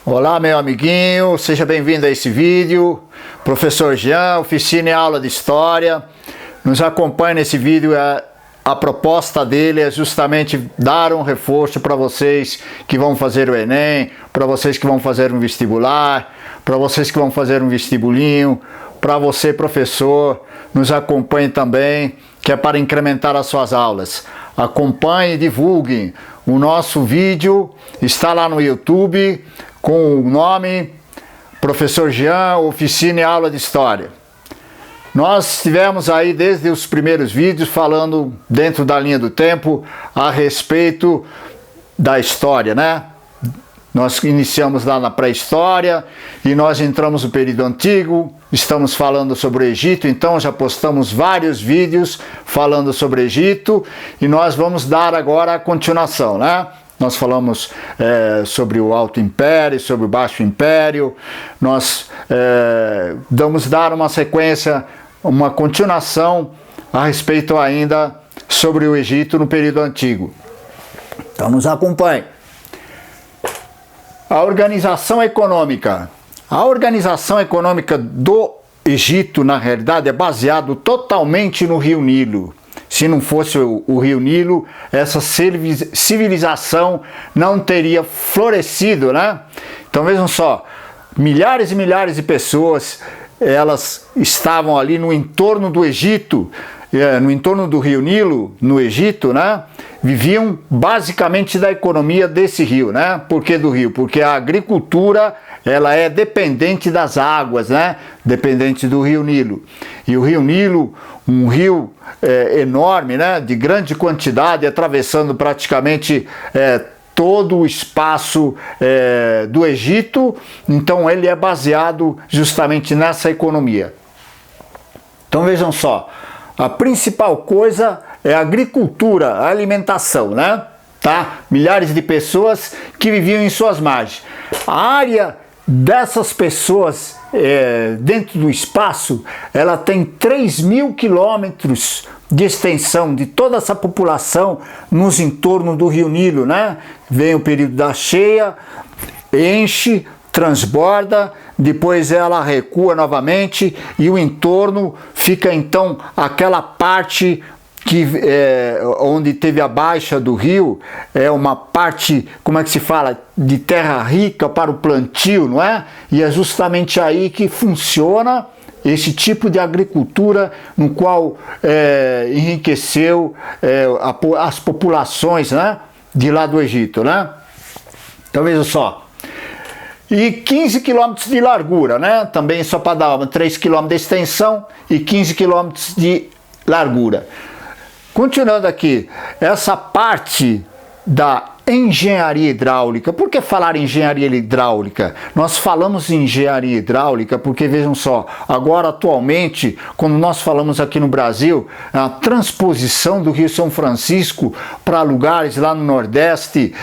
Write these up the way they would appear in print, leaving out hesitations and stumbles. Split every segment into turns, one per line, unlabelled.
Olá, meu amiguinho, seja bem-vindo a esse vídeo. Professor Jean, oficina e aula de História. Nos acompanhe nesse vídeo. A proposta dele é justamente dar um reforço para vocês que vão fazer o Enem, para vocês que vão fazer um vestibular, para vocês que vão fazer um vestibulinho, para você, professor, nos acompanhe também, que é para incrementar as suas aulas. Acompanhe e divulguem. O nosso vídeo está lá no YouTube com o nome Professor Jean, oficina e aula de História. Nós estivemos aí desde os primeiros vídeos falando dentro da linha do tempo a respeito da história, né? Nós iniciamos lá na pré-história e nós entramos no período antigo, estamos falando sobre o Egito, então já postamos vários vídeos falando sobre o Egito e nós vamos dar agora a continuação, né? Nós falamos sobre o Alto Império, sobre o Baixo Império, nós vamos dar uma sequência, uma continuação a respeito ainda sobre o Egito no período antigo. Então nos acompanhe. A organização econômica. A organização econômica do Egito, na realidade, é baseado totalmente no Rio Nilo. Se não fosse o Rio Nilo, essa civilização não teria florescido, né? Então vejam só, milhares e milhares de pessoas, elas estavam ali no entorno do Egito, no entorno do Rio Nilo, no Egito, né? Viviam basicamente da economia desse rio, né? Por que do rio? Porque a agricultura, ela é dependente das águas, né? Dependente do Rio Nilo. E o Rio Nilo, um rio enorme, né? De grande quantidade, atravessando praticamente todo o espaço do Egito. Então ele é baseado justamente nessa economia. Então vejam só, a principal coisa é a agricultura, a alimentação, né? Tá? Milhares de pessoas que viviam em suas margens. A área dessas pessoas dentro do espaço, ela tem 3.000 quilômetros de extensão de toda essa população nos entornos do Rio Nilo, né? Vem o período da cheia, enche, transborda, depois ela recua novamente e o entorno fica então aquela parte que onde teve a baixa do rio, é uma parte, como é que se fala, de terra rica para o plantio, não é? E é justamente aí que funciona esse tipo de agricultura no qual enriqueceu as populações, né, de lá do Egito, né? Então veja só. E 15 quilômetros de largura, né? Também só para dar 3 quilômetros de extensão e 15 quilômetros de largura. Continuando aqui, essa parte da engenharia hidráulica. Por que falar em engenharia hidráulica? Nós falamos em engenharia hidráulica porque, vejam só, agora atualmente, quando nós falamos aqui no Brasil, a transposição do Rio São Francisco para lugares lá no Nordeste,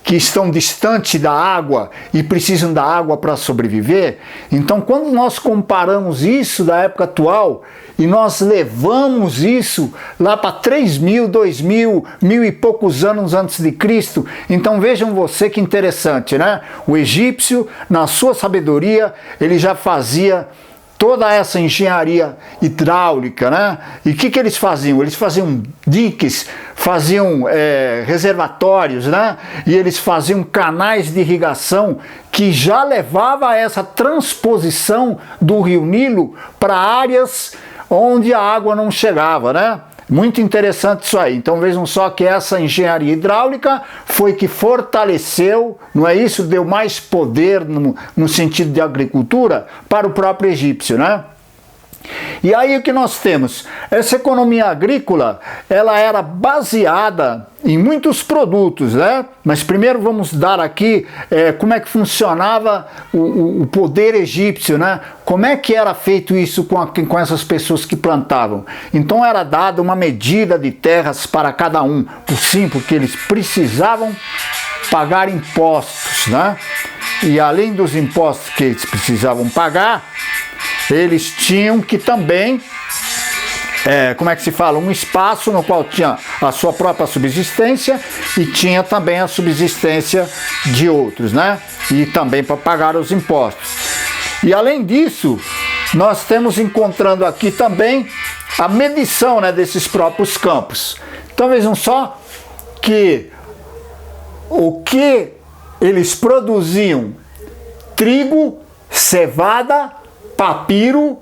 que estão distantes da água e precisam da água para sobreviver. Então, quando nós comparamos isso da época atual e nós levamos isso lá para 3.000, 2.000, 1.000 e poucos anos antes de Cristo, então vejam você que interessante, né? O egípcio, na sua sabedoria, ele já fazia toda essa engenharia hidráulica, né? E o que eles faziam? Eles faziam diques, faziam reservatórios, né? E eles faziam canais de irrigação que já levava a essa transposição do Rio Nilo para áreas onde a água não chegava, né? Muito interessante isso aí. Então vejam só que essa engenharia hidráulica foi que fortaleceu, não é isso? Deu mais poder no sentido de agricultura para o próprio egípcio, né? E aí o que nós temos? Essa economia agrícola, ela era baseada em muitos produtos, né? Mas primeiro vamos dar aqui como é que funcionava o poder egípcio, né? Como é que era feito isso com essas pessoas que plantavam? Então era dada uma medida de terras para cada um, porque eles precisavam pagar impostos, né? E além dos impostos que eles precisavam pagar, eles tinham que também como é que se fala? Um espaço no qual tinha a sua própria subsistência e tinha também a subsistência de outros, né? E também para pagar os impostos. E além disso, nós temos encontrando aqui também a medição, né, desses próprios campos. Então vejam só que o que eles produziam: trigo, cevada, papiro.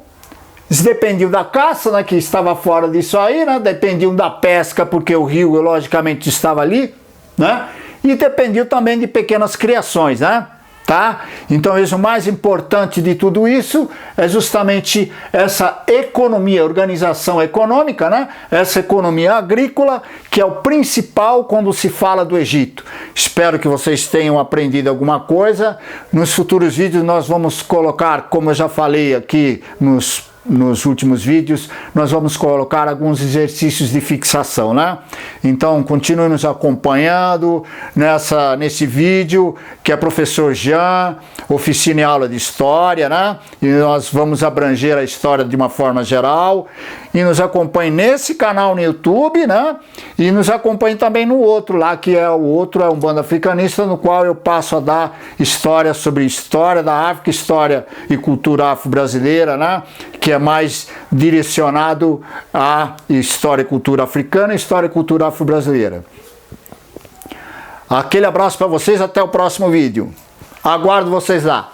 Eles dependiam da caça, né, que estava fora disso aí, né, dependiam da pesca, porque o rio, logicamente, estava ali, né, e dependiam também de pequenas criações, né, tá? Então, o mais importante de tudo isso é justamente essa economia, organização econômica, né, essa economia agrícola, que é o principal quando se fala do Egito. Espero que vocês tenham aprendido alguma coisa. Nos futuros vídeos nós vamos colocar, como eu já falei aqui nos últimos vídeos, nós vamos colocar alguns exercícios de fixação, né? Então, continue nos acompanhando nesse vídeo, que é Professor Jean, oficina e aula de História, né? E nós vamos abranger a história de uma forma geral. E nos acompanhe nesse canal no YouTube, né? E nos acompanhe também no outro lá, que é um Banda Africanista, no qual eu passo a dar história sobre história da África, história e cultura afro-brasileira, né? Que é mais direcionado à história e cultura africana e história e cultura afro-brasileira. Aquele abraço para vocês, até o próximo vídeo. Aguardo vocês lá.